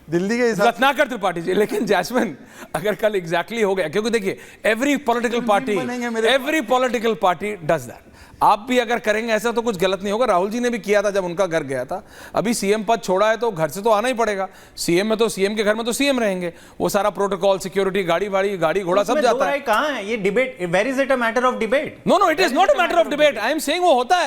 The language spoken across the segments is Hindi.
दिल्ली के हिसाब रत्नाकर त्रिपाठी जी। लेकिन जैस्मिन अगर कल एग्जैक्टली हो गया, क्योंकि देखिए every political party does that. आप भी अगर करेंगे ऐसा तो कुछ गलत नहीं होगा। राहुल जी ने भी किया था जब उनका घर गया था। अभी सीएम पद छोड़ा है तो घर से तो आना ही पड़ेगा। सीएम में तो सीएम के घर में तो सीएम रहेंगे, वो सारा प्रोटोकॉल, सिक्योरिटी, गाड़ी घोड़ा सब जाता है। कहां है ये debate? Where is it a matter of debate? No, it is not a matter of debate. I am saying वो होता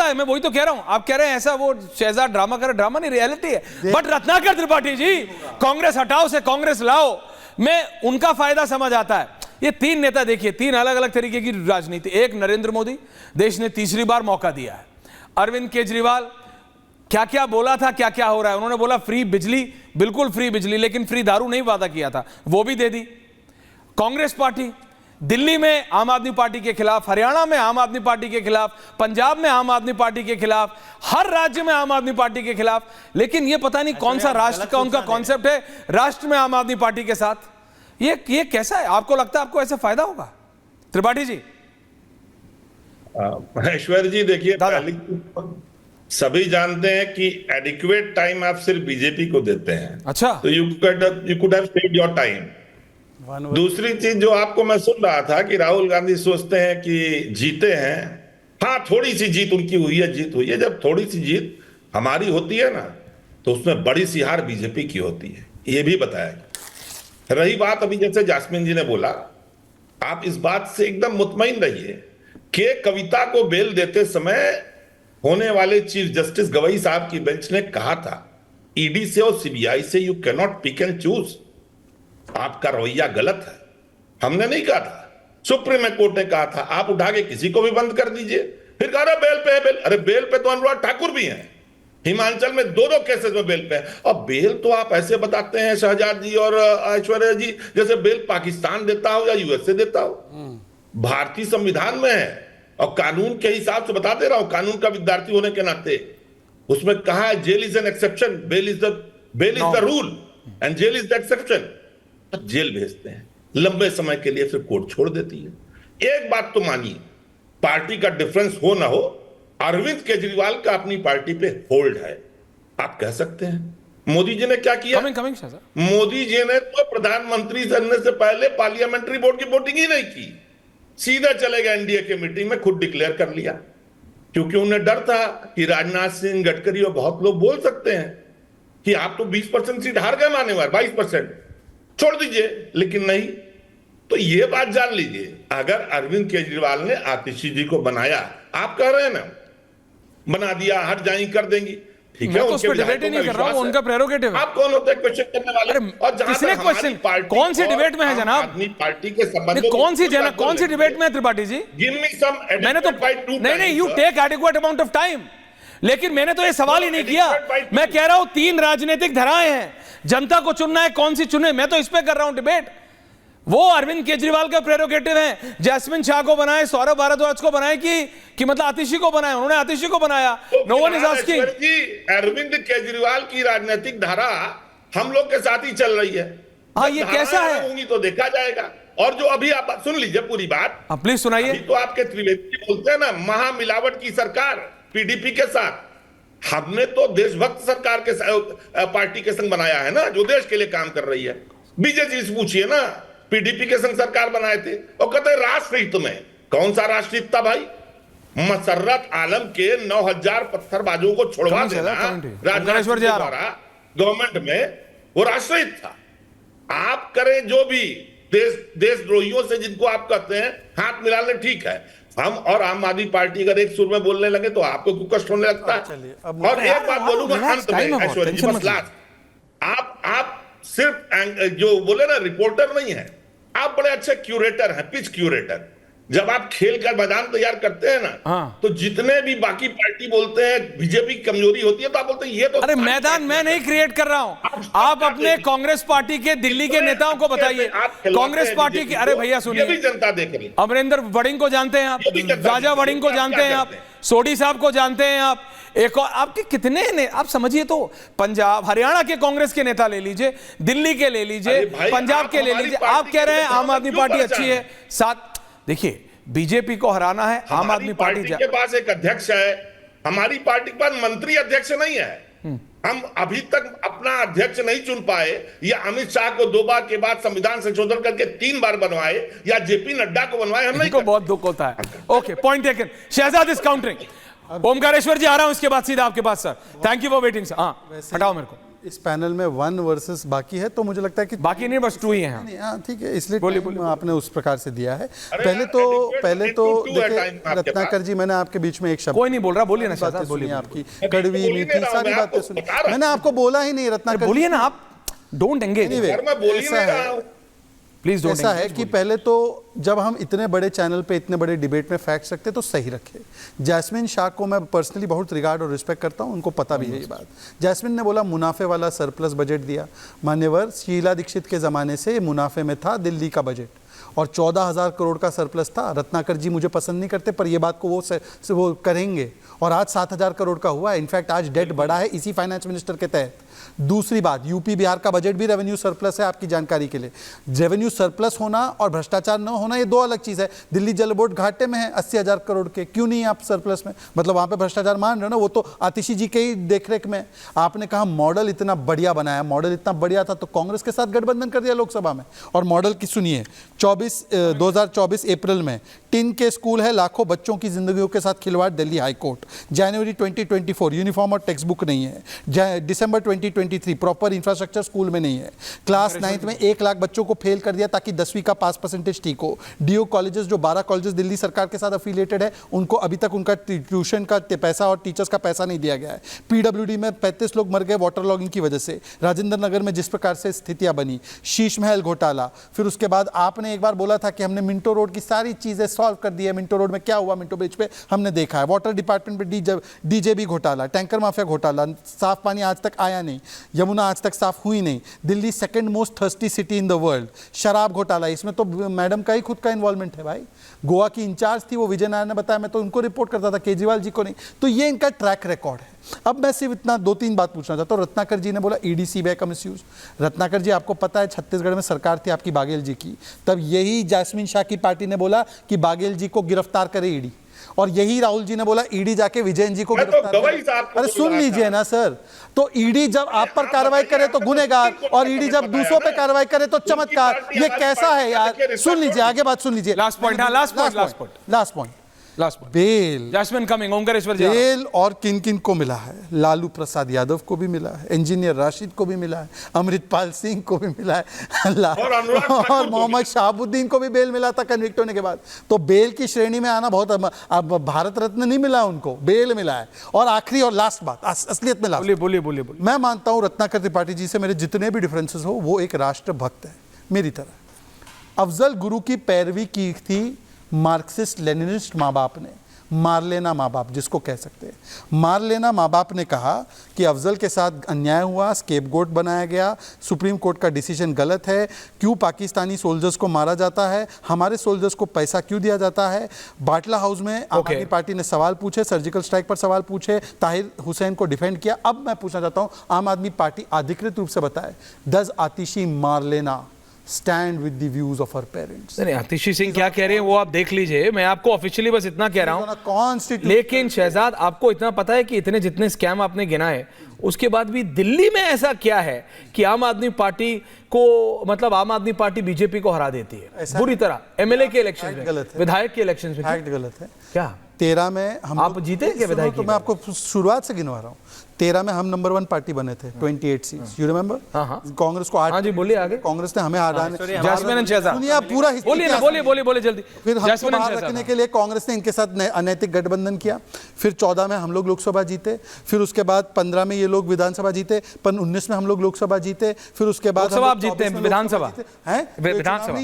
है, मैं वही तो कह रहा हूं। आप कह रहे हैं ऐसा वो शहजाद ड्रामा कर, ड्रामा नहीं, रियलिटी है। बट रत्नाकर त्रिपाठी जी, कांग्रेस हटाओ से कांग्रेस लाओ में उनका फायदा समझ आता है। ये तीन नेता देखिए, तीन अलग अलग तरीके की राजनीति। एक नरेंद्र मोदी, देश ने तीसरी बार मौका दिया है। अरविंद केजरीवाल, क्या क्या बोला था, क्या क्या हो रहा है। उन्होंने बोला फ्री बिजली, बिल्कुल फ्री बिजली, लेकिन फ्री दारू नहीं वादा किया था, वो भी दे दी। कांग्रेस पार्टी दिल्ली में आम आदमी पार्टी के खिलाफ, हरियाणा में आम आदमी पार्टी के खिलाफ, पंजाब में आम आदमी पार्टी के खिलाफ, हर राज्य में आम आदमी पार्टी के खिलाफ। लेकिन ये पता नहीं कौन सा राष्ट्र का उनका कॉन्सेप्ट है, राष्ट्र में आम आदमी पार्टी के साथ। ये कैसा है? आपको लगता है आपको ऐसे फायदा होगा? त्रिपाठी जी। ऐश्वर्य जी देखिए, सभी जानते हैं कि एडिक्वेट टाइम आप सिर्फ बीजेपी को देते हैं। अच्छा, तो you could have spend your time. दूसरी चीज जो आपको मैं सुन रहा था कि राहुल गांधी सोचते हैं कि जीते हैं। हाँ, थोड़ी सी जीत उनकी हुई है, जब थोड़ी सी जीत हमारी होती है ना, तो उसमें बड़ी सी हार बीजेपी की होती है, ये भी बताया। रही बात अभी जैसे जास्मिन जी ने बोला, आप इस बात से एकदम मुतमईन रहिए कि कविता को बेल देते समय होने वाले चीफ जस्टिस गवई साहब की बेंच ने कहा था, ईडी से और सीबीआई से you can not pick and choose. आपका रवैया गलत है। हमने नहीं कहा था, सुप्रीम कोर्ट ने कहा था। आप उठा के किसी को भी बंद कर दीजिए, फिर कह रहे बेल पे है बेल। अरे बेल पे तो अनुराग ठाकुर भी हैं, हिमाचल में दो केसेस में बेल पे है। और बेल तो आप ऐसे बताते हैं शहजाद जी और ऐश्वर्या जी, जैसे बेल पाकिस्तान देता हो या यूएसए देता हो। भारतीय संविधान में है और कानून के हिसाब से बता दे रहा हूं, कानून का विद्यार्थी होने के नाते उसमें कहा है jail is an exception, bail is the rule and jail is the exception. Jail भेजते हैं लंबे समय के लिए, फिर कोर्ट छोड़ देती है। एक बात तो मानिए, पार्टी का डिफरेंस हो ना हो, अरविंद केजरीवाल का अपनी पार्टी पे होल्ड है, आप कह सकते हैं। मोदी जी ने क्या किया? मोदी जी ने तो प्रधानमंत्री बनने से पहले पार्लियामेंट्री बोर्ड की वोटिंग ही नहीं की, सीधा चले गए एनडीए के मीटिंग में, खुद डिक्लेयर कर लिया। क्योंकि उन्हें डर था कि राजनाथ सिंह, गडकरी और बहुत लोग बोल सकते हैं कि आप तो 20% सीट हार गए, माने वाले 22%, छोड़ दीजिए। लेकिन नहीं, तो ये बात जान लीजिए, अगर अरविंद केजरीवाल ने आतिशी जी को बनाया, आप कह रहे हैं ना बना दिया, हट जाएंगी, कर देंगी, ठीक है, तो उस पर डिबेट ही नहीं कर रहा हूं, उनका प्रेरोगेटिव है। आप कौन होते हैं क्वेश्चन करने वाले? और किसने क्वेश्चन, कौन सी डिबेट में है जनाब? अपनी पार्टी के संबंध कौन सी डिबेट में है त्रिपाठी जी? मैंने तो नहीं, you take adequate amount of time. लेकिन मैंने तो ये सवाल ही नहीं किया। मैं कह रहा हूं तीन राजनीतिक धाराएं हैं, जनता को चुनना है, कौन सी चुने, मैं तो इस पे कर रहा हूं डिबेट। वो अरविंद केजरीवाल का प्रेरोगेटिव है, जैस्मिन शाह को बनाए, सौरभ भारद्वाज को बनाए कि मतलब आतिशी को बनाया, उन्होंने आतिशी को बनाया। No one is asking. Arvind Kejriwal की राजनीतिक धारा हम लोग के साथ ही चल रही है। हाँ, ये कैसा है होंगी तो देखा जाएगा। और जो अभी आप सुन लीजिए पूरी बात, प्लीज सुनाइए। तो आपके त्रिवेदी बोलते हैं ना, महामिलावट की सरकार पीडीपी के साथ। हमने तो देशभक्त सरकार के पार्टी के संग बनाया है ना, जो देश के लिए काम कर रही है। बीजेपी से पूछिए ना, पीडीपी के संग सरकार बनाए थे और कहते राष्ट्रहित में। कौन सा राष्ट्रहित था भाई? मसर्रत आलम के 9000 पत्थरबाजों को छुड़वा देना राजनाथ सिंह द्वारा गवर्नमेंट में, वो राष्ट्रहित था। आप करें जो भी देशद्रोहियों से, जिनको आप कहते हैं हाथ मिला ले, ठीक है। हम और आम आदमी पार्टी अगर एक सुर में बोलने लगे तो आपको कुकस्ट होने लगता है। और एक बात बोलूंगा अंत में, ऐश्वर्या जी, बस लास्ट, आप सिर्फ जो बोले ना रिपोर्टर नहीं है, आप बड़े अच्छे क्यूरेटर हैं, पिच क्यूरेटर। जब आप खेल का मैदान तैयार करते हैं ना, तो जितने भी बाकी पार्टी बोलते हैं बीजेपी की कमजोरी होती है, तो आप बोलते हैं ये तो। अरे मैदान मैं नहीं क्रिएट कर रहा हूं, आप अपने कांग्रेस पार्टी के दिल्ली के नेताओं को बताइए। कांग्रेस पार्टी की, अरे भैया सुनिए, जनता देख रही है। अमरिंदर वड़िंग को जानते हैं आप, राजा वड़िंग को जानते हैं आप, सोडी साहब को जानते हैं आप, एक और आपके कितने ने, आप समझिए तो पंजाब हरियाणा के कांग्रेस के नेता ले लीजिए, दिल्ली के ले लीजिए, पंजाब के ले लीजिए। आप कह रहे हैं आम आदमी पार्टी अच्छी है। साथ देखिए, बीजेपी को हराना है, आम आदमी पार्टी के पास एक अध्यक्ष है, हमारी पार्टी के पास मंत्री अध्यक्ष नहीं है। हम अभी तक अपना अध्यक्ष नहीं चुन पाए, या अमित शाह को 2 बार के बाद संविधान संशोधन करके 3 बार बनवाए, या जेपी नड्डा को बनवाए, हम नहीं इनको बहुत दुख होता है। Okay, point taken. Shahzad is countering. Omkareshwar ji आ रहा हूं इसके बाद सीधा आपके पास sir. Thank you for waiting sir. हाँ, हटाओ मेरे को। इस पैनल में 1 वर्सेस बाकी है, तो मुझे लगता है कि बाकी नहीं, बस 2 ही हैं। नहीं, हाँ ठीक है, इसलिए बोलिए, टाइम बोलिए। आपने उस प्रकार से दिया है। अरे पहले यार, तो adequate है देखिए time आपके रत्नाकर जी, मैंने आपके बीच में एक शब्द, कोई नहीं बोल रहा, बोलिए ना बातें शहजाद, सुनी बोलिए। आपकी मैं कड़वी बोल ही नहीं मीठी रहा हूं, सारी मैं बातें आपको सुनी, बता रहा मैंने आपको बोला ही नहीं रत्नाकर बोलिए जी। ना आप, डोंट एंगेज। Anyway, सर मैं बोल ही ऐसा नहीं है। रहा हूं। प्लीज डोंट ऐसा है कि पहले तो जब हम इतने बड़े चैनल पे इतने बड़े डिबेट में फैक्ट्स रखते तो सही रखे। जैस्मिन शाह को मैं पर्सनली बहुत रिगार्ड और रिस्पेक्ट करता हूं, उनको पता भी है ये बात। जैस्मिन ने बोला मुनाफे वाला सरप्लस बजट दिया। मान्यवर शीला दीक्षित के ज़माने से मुनाफे में था दिल्ली का बजट, और 14,000 करोड़ का सरप्लस था। रत्नाकर जी मुझे पसंद नहीं करते, पर ये बात को वो करेंगे, और आज 7,000 करोड़ का हुआ। इनफैक्ट आज डेट बढ़ा है इसी फाइनेंस मिनिस्टर के तहत। दूसरी बात, यूपी बिहार का बजट भी रेवेन्यू सरप्लस है, आपकी जानकारी के लिए। रेवेन्यू सरप्लस होना और भ्रष्टाचार न होना ये 2 अलग चीज़ है। दिल्ली जल बोर्ड घाटे में है 80,000 करोड़ के, क्यों नहीं आप सरप्लस में? मतलब वहाँ पे भ्रष्टाचार मान रहे हो ना, वो तो आतिशी जी के ही देखरेख में। आपने कहा मॉडल इतना बढ़िया बनाया, मॉडल इतना बढ़िया था तो कांग्रेस के साथ गठबंधन कर दिया लोकसभा में। और मॉडल की सुनिए, 2024 अप्रैल में टिन के स्कूल है, लाखों बच्चों की जिंदगियों के साथ खिलवाड़, दिल्ली हाई कोर्ट। जनवरी 2024 यूनिफॉर्म और टेक्स्ट बुक नहीं है। दिसंबर 2023 प्रॉपर इंफ्रास्ट्रक्चर स्कूल में नहीं है। क्लास 9th में 1 लाख बच्चों को फेल कर दिया ताकि 10वीं का पास परसेंटेज ठीक हो। डीओ कॉलेजेस जो 12 कॉलेजेस दिल्ली सरकार के साथ अफिलिएटेड है, उनको अभी तक उनका ट्यूशन का पैसा और टीचर्स का पैसा नहीं दिया गया है। पीडब्ल्यूडी में 35 लोग मर गए वाटर लॉगिंग की वजह से। राजेंद्र नगर में जिस प्रकार से स्थितियां बनी, शीश महल घोटाला, फिर उसके बाद आपने एक बार बोला था कि हमने मिंटो रोड की सारी चीजें सॉल्व कर दी है। मिंटो रोड में क्या हुआ, मिंटो ब्रिज पे हमने देखा है। वाटर डिपार्टमेंट पे डीजेबी घोटाला, टैंकर माफिया घोटाला, साफ पानी आज तक आया नहीं, यमुना आज तक साफ हुई नहीं। Delhi second most thirsty city in the world. शराब घोटाला, इसमें तो मैडम का ही खुद का इन्वॉल्वमेंट है भाई। गोवा की इंचार्ज थी वो, विजय नायर ने बताया, मैं तो उनको रिपोर्ट करता था, केजरीवाल जी को नहीं। तो ये इनका ट्रैक रिकॉर्ड है। अब मैं सिर्फ इतना 2-3 बात पूछना चाहता हूँ। रत्नाकर जी ने बोला ईडी सीबीआई का मिसयूज। रत्नाकर जी, आपको पता है छत्तीसगढ़ में सरकार थी आपकी बाघेल जी की, तब यही जैस्मिन शाह की पार्टी ने बोला कि बाघेल जी को गिरफ्तार करे ईडी, और यही राहुल जी ने बोला ईडी जाके विजयन जी को गिरफ्तार करे। अरे सुन लीजिए ना सर, तो ईडी जब आप पर कार्रवाई करे तो गुनेगार, और ईडी जब दूसरों पे कार्रवाई करे तो चमत्कार। ये कैसा है यार? सुन लीजिए, आगे बात सुन लीजिए। लास्ट पॉइंट, हाँ last point. Bell, Jasmine coming, Omkareshwar ji. Bell और किन किन को मिला है? लालू प्रसाद यादव को भी मिला है, इंजीनियर राशिद को भी मिला है, अमृतपाल सिंह को भी मिला है, और मोहम्मद शहाबुद्दीन को भी बेल मिला था कन्विक्ट होने के बाद। तो बेल की श्रेणी में आना बहुत, अब भारत रत्न नहीं मिला उनको, बेल मिला है। और आखिरी और लास्ट बात, असलियत में लास्ट, बोलिए। मैं मानता हूं रत्नाकर त्रिपाठी जी से मेरे जितने भी डिफरेंसेस हो, वो एक राष्ट्रभक्त है मेरी तरह। अफजल गुरु की पैरवी की थी मार्क्सिस्ट लेनिनिस्ट माँ बाप ने, मारलेना माँ बाप जिसको कह सकते हैं। मारलेना माँ बाप ने कहा कि अफजल के साथ अन्याय हुआ, स्केपगोट बनाया गया, सुप्रीम कोर्ट का डिसीजन गलत है, क्यों पाकिस्तानी सोल्जर्स को मारा जाता है, हमारे सोल्जर्स को पैसा क्यों दिया जाता है। बाटला हाउस में आम आदमी पार्टी ने सवाल पूछे, सर्जिकल स्ट्राइक पर सवाल पूछे, ताहिर हुसैन को डिफेंड किया। अब मैं पूछना चाहता हूँ, आम आदमी पार्टी अधिकृत रूप से बताए, does Atishi Marlena stand with the views of her parents? नहीं, आतिशी सिंह क्या कह रहे हैं वो आप देख लीजिए, मैं आपको ऑफिशियली बस इतना कह रहा हूं। लेकिन शहजाद, आपको इतना पता है कि इतने जितने स्कैम आपने गिनाए, उसके बाद भी दिल्ली में ऐसा क्या है कि आम आदमी पार्टी को, मतलब आम आदमी पार्टी बीजेपी को हरा देती है बुरी तरह? एमएलए के इलेक्शन में, विधायक के इलेक्शन में फैक्ट गलत है क्या? 13 में हम आप जीते क्या विधायक? तो मैं आपको शुरुआत से गिनवा रहा हूँ। 13 में हम नंबर 1 पार्टी बने थे, 28 सीट्स, यू रिमेंबर? कांग्रेस को 8। हाँ जी, बोलिए आगे। कांग्रेस ने हमें हराने, जैस्मिन एंड शहजाद, दुनिया पूरा बोलिए जल्दी। फिर हमको बाहर रखने के लिए कांग्रेस ने इनके साथ अनैतिक गठबंधन किया। फिर 14 में हम लोग लोकसभा जीते, फिर उसके बाद 15 में ये लोग विधानसभा जीते, पर 19 में हम लोग लोकसभा जीते, फिर उसके बाद आप जीते हैं विधानसभा, विधानसभा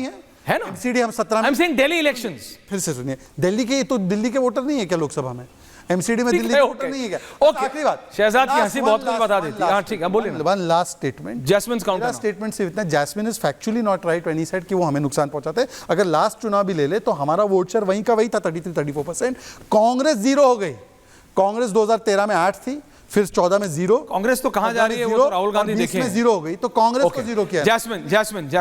है ना? एमसीडी हम 17 में। I'm saying Delhi elections. फिर से सुनिए, दिल्ली के तो दिल्ली के वोटर नहीं है क्या लोकसभा में? एमसीडी में दिल्ली के वोटर नहीं है क्या? ओके, आखिरी बात, शहजाद की हंसी बहुत कुछ बता देती है। हां ठीक है, बोलिए। One last statement, Jasmine counter statement सिर्फ इतना, Jasmine is factually not right when he said कि वो हमें नुकसान पहुंचाते हैं। अगर लास्ट चुनाव भी ले ले तो हमारा वोट शेयर वहीं का वही था, 33-34%। कांग्रेस 0 हो गई। कांग्रेस 2013 में 8 थी, फिर 14 में 0। कांग्रेस तो कहां जा रही है, वो तो राहुल गांधी देखें, 20 में 0 हो गई, तो कांग्रेस को 0 किया। जैस्मिन